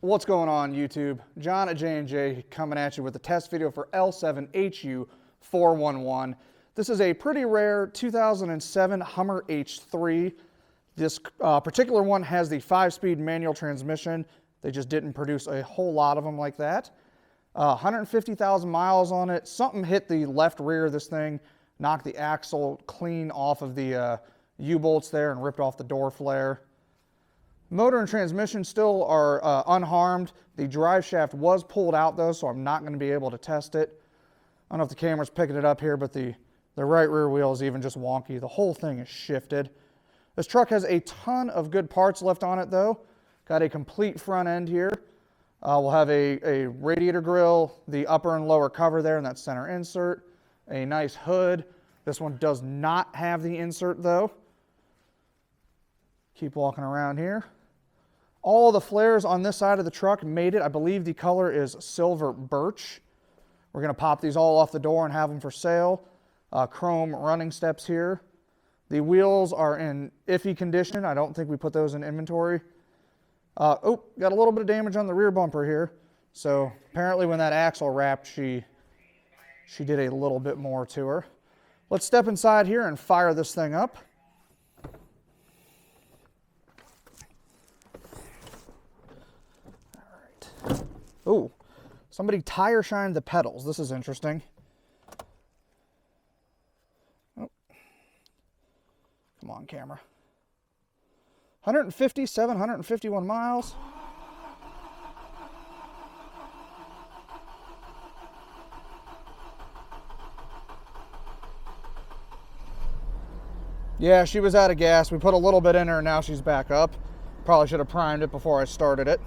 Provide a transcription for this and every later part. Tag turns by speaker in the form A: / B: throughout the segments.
A: What's going on, YouTube? John at J&J coming at you with a test video for l7hu411. This is a pretty rare 2007 Hummer H3. This particular one has the 5-speed manual transmission. They just didn't produce a whole lot of them like that. 150,000 miles on it. Something hit the left rear of this thing, knocked the axle clean off of the U-bolts there and ripped off the door flare. Motor and transmission still are unharmed. The drive shaft was pulled out though, so I'm not going to be able to test it. I don't know if the camera's picking it up here, but the right rear wheel is even just wonky. The whole thing is shifted. This truck has a ton of good parts left on it though. Got a complete front end here. We'll have a radiator grille, the upper and lower cover there and that center insert, a nice hood. This one does not have the insert though. Keep walking around here. All the flares on this side of the truck made it. I believe the color is silver birch. We're going to pop these all off the door and have them for sale. Chrome running steps here. The wheels are in iffy condition. I don't think we put those in inventory. Oh, got a little bit of damage on the rear bumper here. So apparently when that axle wrapped, she did a little bit more to her. Let's step inside here and fire this thing up. Oh, somebody tire shined the pedals. This is interesting. Oh. Come on, camera. 151 miles. Yeah, she was out of gas. We put a little bit in her and now she's back up. Probably should have primed it before I started it.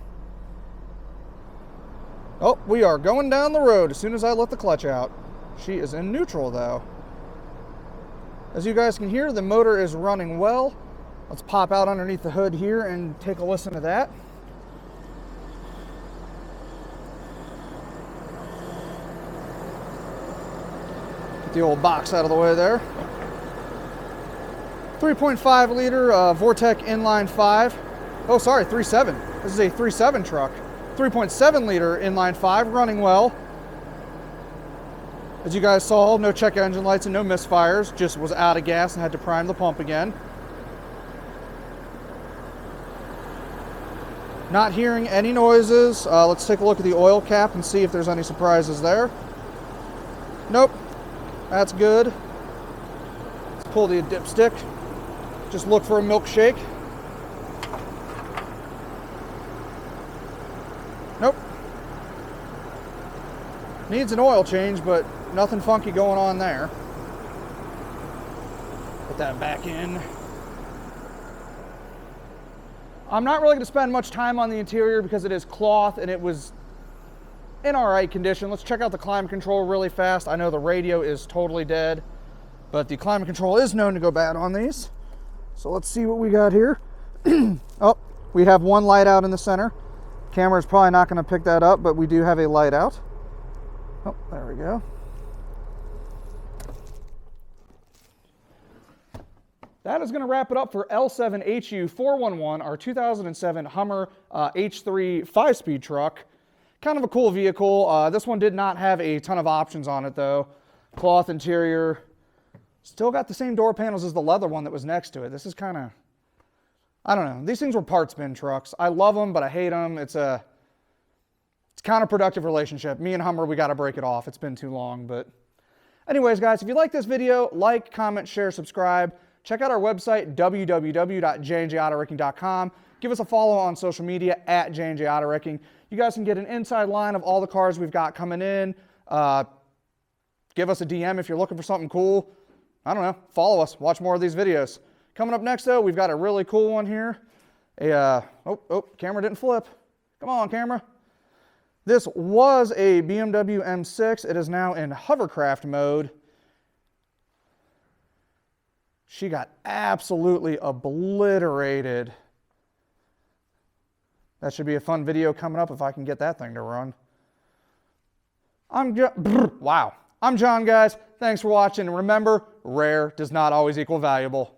A: Oh, we are going down the road as soon as I let the clutch out. She is in neutral though. As you guys can hear, the motor is running well. Let's pop out underneath the hood here and take a listen to that. Get the old box out of the way there. 3.5 liter Vortec inline 5. Oh, sorry, 3.7. This is a 3.7 truck. 3.7 liter inline 5 running well. As you guys saw, no check engine lights and no misfires, just was out of gas and had to prime the pump again. Not hearing any noises. Let's take a look at the oil cap and see if there's any surprises there. Nope, that's good. Let's pull the dipstick. Just look for a milkshake. Nope. Needs an oil change, but nothing funky going on there. Put that back in. I'm not really going to spend much time on the interior because it is cloth and it was in all right condition. Let's check out the climate control really fast. I know the radio is totally dead, but the climate control is known to go bad on these. So let's see what we got here. Oh, we have one light out in the center. Camera's probably not going to pick that up, but we do have a light out. Oh, there we go. That is going to wrap it up for l7hu411, our 2007 Hummer H3 5-speed truck. Kind of a cool vehicle. This one did not have a ton of options on it though. Cloth interior. Still got the same door panels as the leather one that was next to it. This is kind of, I don't know. These things were parts bin trucks. I love them, but I hate them. It's a counterproductive relationship. Me and Hummer, we got to break it off. It's been too long. But anyways, guys, if you like this video, like, comment, share, subscribe. Check out our website, www.jnjautoracking.com. Give us a follow on social media at jnjautoracking. You guys can get an inside line of all the cars we've got coming in. Give us a DM if you're looking for something cool. I don't know. Follow us. Watch more of these videos. Coming up next, though, we've got a really cool one here. Camera didn't flip. Come on, camera. This was a BMW M6. It is now in hovercraft mode. She got absolutely obliterated. That should be a fun video coming up if I can get that thing to run. Wow. I'm John, guys. Thanks for watching. And remember, rare does not always equal valuable.